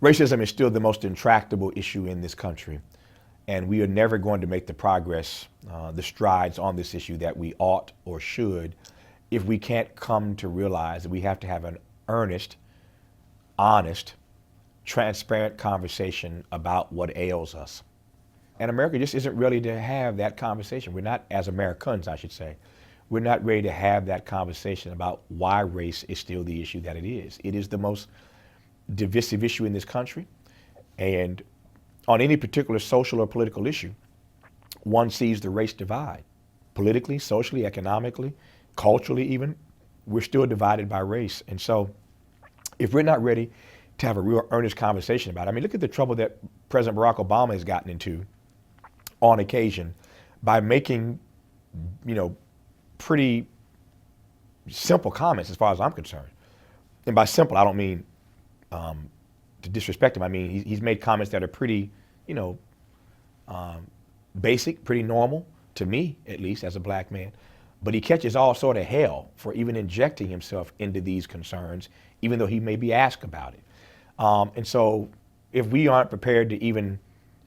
Racism is still the most intractable issue in this country, and we are never going to make the progress, the strides on this issue that we ought or should if we can't come to realize that we have to have an earnest, honest, transparent conversation about what ails us. And America just isn't ready to have that conversation. We're not, as Americans, I should say, we're not ready to have that conversation about why race is still the issue that it is. It is the most divisive issue in this country. And on any particular social or political issue, one sees the race divide. Politically, socially, economically, culturally even, we're still divided by race. And so if we're not ready to have a real earnest conversation about it, I mean, look at the trouble that President Barack Obama has gotten into on occasion by making, pretty simple comments as far as I'm concerned. And by simple, I don't mean to disrespect him. I mean, he's made comments that are pretty, basic, pretty normal to me, at least as a black man. But he catches all sort of hell for even injecting himself into these concerns, even though he may be asked about it. And so if we aren't prepared to even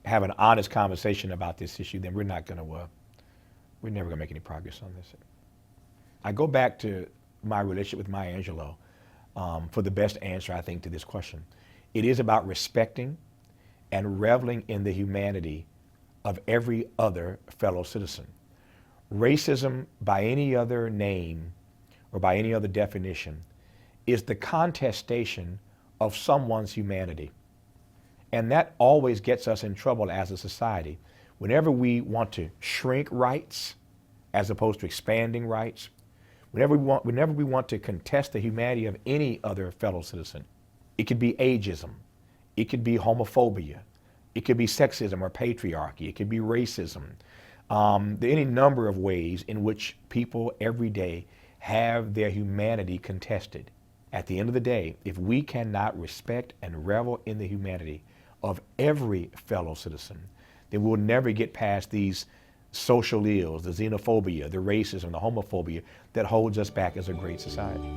have an honest conversation about this issue, then we're never gonna make any progress on this. I go back to my relationship with Maya Angelou for the best answer, I think, to this question. It is about respecting and reveling in the humanity of every other fellow citizen. Racism, by any other name or by any other definition, is the contestation of someone's humanity. And that always gets us in trouble as a society. Whenever we want to shrink rights as opposed to expanding rights, whenever we want to contest the humanity of any other fellow citizen, it could be ageism, it could be homophobia, it could be sexism or patriarchy, it could be racism. There are any number of ways in which people every day have their humanity contested. At the end of the day, if we cannot respect and revel in the humanity of every fellow citizen, then we'll never get past these social ills, the xenophobia, the racism, the homophobia that holds us back as a great society.